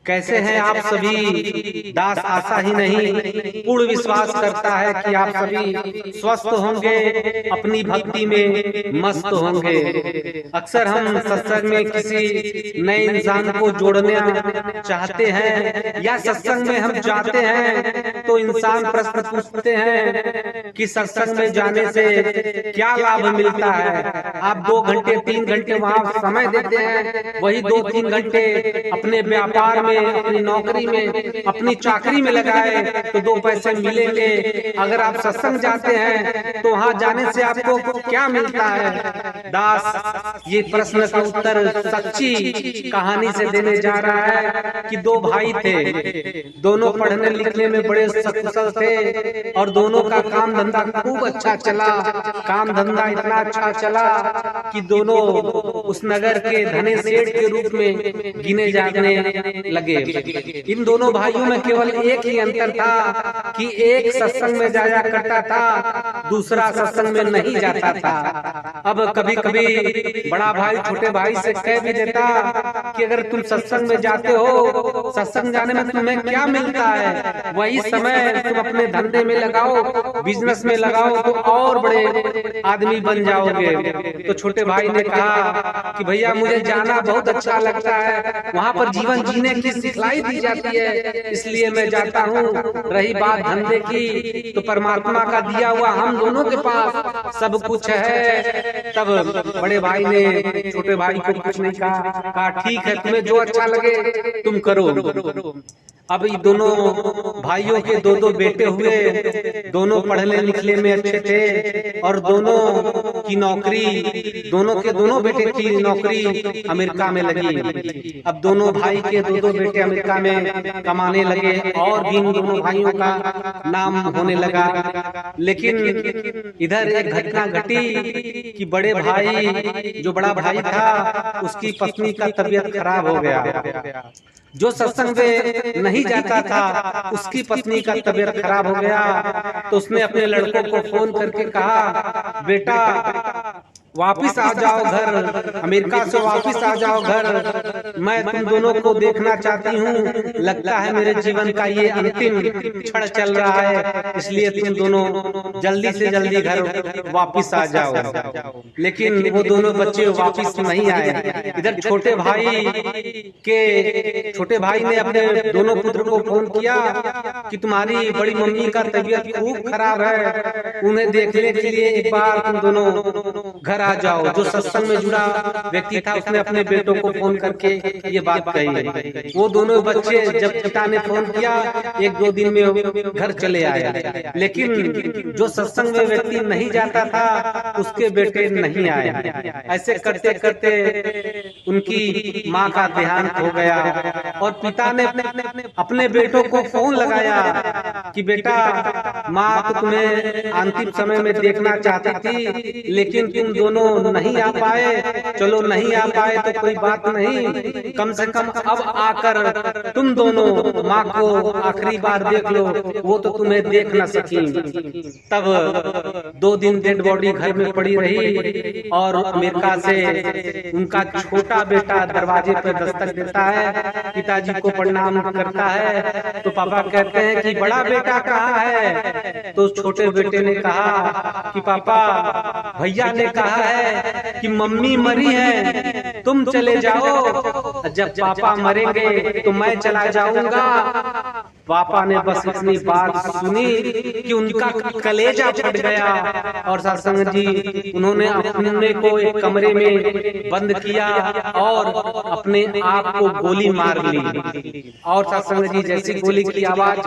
कैसे हैं आप सभी? दास आशा ही नहीं पूर्ण विश्वास करता है कि आप सभी स्वस्थ होंगे, अपनी भक्ति में मस्त होंगे। अक्सर हम सत्संग में किसी नए इंसान को जोड़ना चाहते हैं या सत्संग में हम जाते हैं तो इंसान प्रश्न पूछते हैं कि सत्संग में जाने से क्या लाभ मिलता है। आप 2 घंटे 3 घंटे वहाँ समय देते हैं, वही 2-3 घंटे अपने व्यापार में, अपनी नौकरी में, अपनी चाकरी में लगाए तो 2 पैसे मिलेंगे। अगर आप सत्संग जाते हैं तो वहाँ जाने से आपको क्या मिलता है? दास ये प्रश्न का उत्तर सच्ची कहानी से देने जा रहा है कि 2 भाई थे, दोनों पढ़ने लिखने में बड़े सकुशल थे और दोनों का काम धंधा खूब अच्छा चला। काम धंधा इतना अच्छा चला कि दोनों उस नगर के धनी सेठ के रूप में गिने जाने लगे। इन दोनों भाइयों में केवल एक ही अंतर था कि एक सत्संग में जाया करता था, दूसरा सत्संग में नहीं जाता था। अब कभी कभी बड़ा भाई छोटे भाई से कह भी देता कि अगर तुम सत्संग में जाते हो, सत्संग जाने में तुम्हें क्या मिलता है, वही समय तुम अपने धंधे में लगाओ, बिजनेस में लगाओ तो और बड़े आदमी बन जाओगे। तो छोटे भाई ने कहा कि भैया मुझे जाना बहुत अच्छा लगता है, वहाँ पर जीवन जीने की सिखलाई दी जाती है, इसलिए मैं जाता हूँ। रही बात धंधे की तो परमात्मा का दिया हुआ हम दोनों के पास सब कुछ है। तब बड़े भाई ने छोटे भाई को कुछ नहीं कहा ठीक है, तुम्हें जो अच्छा लगे तुम करो। अब ये दोनों भाइयों के 2-2 बेटे हुए, दोनों पढ़ने लिखने में अच्छे थे और दोनों की नौकरी, दोनों के दोनों बेटे की नौकरी अमेरिका में लगी। अब दोनों भाई के 2-2 बेटे अमेरिका में कमाने लगे और भी इन दोनों भाइयों का नाम होने लगा। लेकिन इधर एक घटना घटी कि बड़े भाई, जो बड़ा भाई था, उसकी पत्नी का तबीयत खराब हो गया। जो सत्संग में नहीं जाता था उसकी पत्नी का तबीयत खराब हो गया तो उसने अपने लड़कों को फोन करके कहा, बेटा वापिस आ जाओ घर, अमेरिका से वापिस आ जाओ घर, मैं तुम दोनों को देखना चाहती हूँ। लगता है मेरे जीवन का ये अंतिम क्षण चल रहा है, इसलिए तुम दोनों जल्दी से जल्दी घर वापिस आ जाओ। लेकिन वो दोनों बच्चे वापिस नहीं आए। इधर छोटे भाई ने अपने दोनों पुत्र को फोन किया कि तुम्हारी बड़ी मम्मी का तबीयत खूब खराब है, उन्हें देखने के लिए एक बार तुम दोनों घर आ जाओ। जो सत्संग में जुड़ा व्यक्ति था उसने अपने बेटों को फोन करके ये बात कही। वो दोनों बच्चे जब पिता ने फोन किया 1-2 दिन में घर चले आए। लेकिन जो सत्संग में व्यक्ति नहीं जाता था उसके बेटे नहीं आए। ऐसे करते करते उनकी माँ का देहांत हो गया और पिता ने अपने बेटों को फोन लगाया कि बेटा माँ तो तुम्हें अंतिम समय में देखना चाहती थी, लेकिन तुम दोनों नहीं आ पाए। चलो नहीं आ पाए तो कोई बात नहीं, कम से कम अब आकर तुम दोनों माँ को आखिरी बार देख लो, वो तो तुम्हें देख न सकी। तब 2 दिन डेड बॉडी घर में पड़ी रही और अमेरिका से उनका छोटा बेटा दरवाजे पर दस्तक देता है, पिताजी को प्रणाम करता है तो पापा कहते हैं कि बड़ा बेटा कहाँ है? तो छोटे बेटे ने कहा कि पापा भैया ने कहा है कि मम्मी मरी है, तुम चले जाओ, जब पापा मरेंगे तो मैं चला जाऊंगा। पापा ने बस इतनी बात सुनी कि उनका कलेजा फट गया और सत्संग जी उन्होंने अपने को एक कमरे में बंद किया और अपने आप को गोली मार ली। और सत्संग जी जैसी गोली की आवाज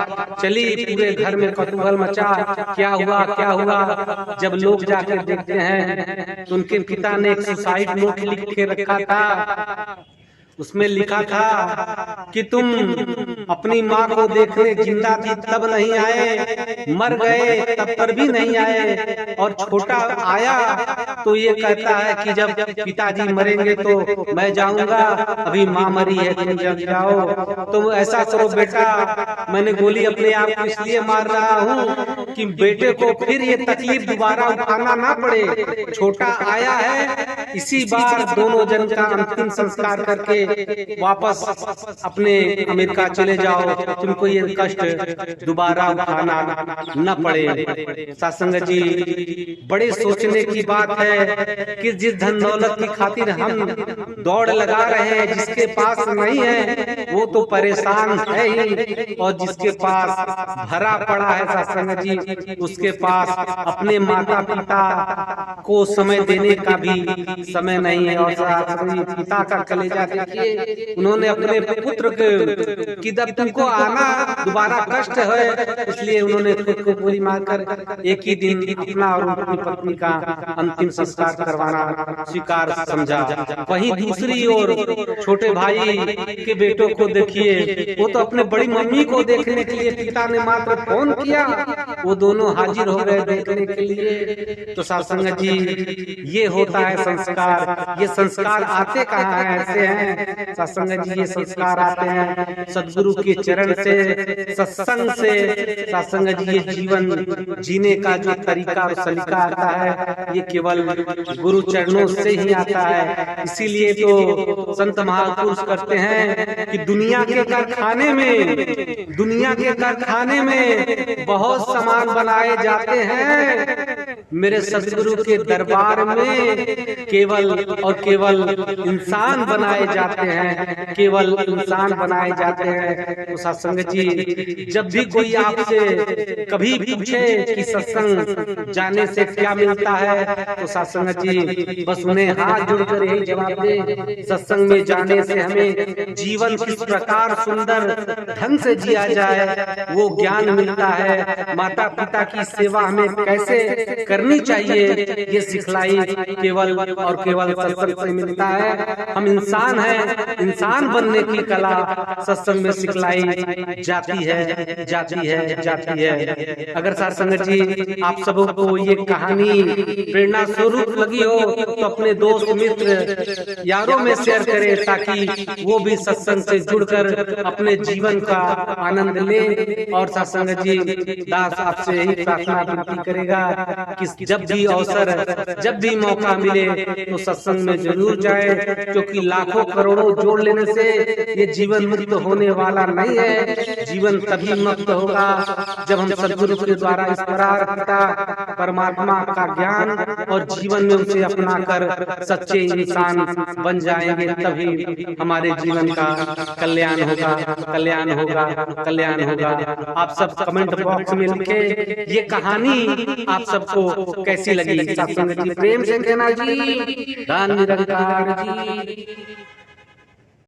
चली, पूरे घर में कौतूहल मचा, क्या हुआ क्या हुआ। जब लोग जाकर देखते हैं तो उनके पिता ने एक सुसाइड नोट लिख के रखा था। उसमें लिखा था कि तुम अपनी माँ को देखने जिंदा थी तब नहीं आए, मर गए तब पर भी नहीं आए, और छोटा आया तो ये कहता है कि जब पिताजी मरेंगे तो मैं जाऊंगा, अभी माँ मरी है तुम जब जाओ। तो ऐसा करो बेटा, मैंने गोली अपने आप को इसलिए मार रहा हूँ कि बेटे को फिर ये तकलीफ दोबारा उठाना ना पड़े। छोटा आया है, इसी बार दोनों जन का अंतिम संस्कार करके वापस अपने अमेरिका चले जाओ, तुमको ये कष्ट दोबारा उठाना न पड़े। सत्संग जी, बड़े सोचने की बात है कि जिस धन दौलत की खातिर हम दौड़ लगा रहे हैं, जिसके पास नहीं है वो तो परेशान है ही, और जिसके पास भरा पड़ा है सत्संग जी, उसके पास अपने माता पिता को समय देने का भी समय नहीं है। और पिता का कलेजा देखिए, उन्होंने अपने पुत्र कि जब तुमको आना दोबारा कष्ट है, इसलिए उन्होंने खुद को गोली मारकर एक ही दिन अपना और अपनी पत्नी का अंतिम संस्कार करवाना स्वीकार समझा। वहीं दूसरी ओर छोटे भाई के बेटों को देखिए, वो तो अपने बड़ी मम्मी को देखने के लिए पिता ने मात्र फोन किया, वो दोनों हाजिर हो गए देखने के लिए। तो सत्संग जी, ये होता है संस्कार। ये संस्कार आते कहाँ है? ऐसे हैं सत्संग जी, ये संस्कार आते हैं सदगुरु के चरण से, सत्संग से। सत्संग जी, ये जीवन जीने का जो तरीका और सलीका आता है, ये केवल गुरु चरणों से ही आता है। इसीलिए तो संत महापुरुष करते हैं कि दुनिया के कारखाने में बहुत सामान बनाए जाते हैं, मेरे सदगुरु के दरबार में केवल और केवल इंसान बनाए जाते हैं, केवल इंसान बनाए जाते हैं। तो सत्संग जी, जब भी कोई आपसे कभी पूछे कि सत्संग जाने से क्या मिलता है, तो सत्संग जी बस उन्हें हाथ जोड़कर यही जवाब दे, सत्संग में जाने से हमें जीवन किस प्रकार सुंदर ढंग से जिया जाए वो ज्ञान मिलता है। माता पिता की सेवा हमें कैसे करनी चाहिए, ये सिखलाई केवल और केवल सत्संग से मिलता है। हम इंसान हैं, इंसान बनने की कला सत्संग में सिखलाई जाती है। अगर सत्संग जी आप सबको ये कहानी प्रेरणा स्वरूप लगी हो, तो अपने दोस्त मित्र यारों में शेयर करें, ताकि वो भी सत्संग से जुड़कर अपने जीवन का आनंद ले। और सत्संग जी, दास आपसे यही प्रार्थना विनती करेगा कि जब भी अवसर, जब भी मौका मिले तो सत्संग में जरूर जाए, क्योंकि लाखों करोड़ों जोड़ लेने से ये जीवन मुक्त होने वाला नहीं है। जीवन तभी मुक्त होगा जब हम सदगुरु के द्वारा इस पिता परमात्मा का ज्ञान और जीवन में उसे अपनाकर सच्चे इंसान बन जाएंगे, तभी हमारे जीवन का कल्याण होगा, कल्याण होगा, कल्याण होगा। आप सब कमेंट बॉक्स में लिखे ये कहानी आप सबको कैसी लगी। सत्संग जी प्रेम से कहना जी, धन निरंकार जी।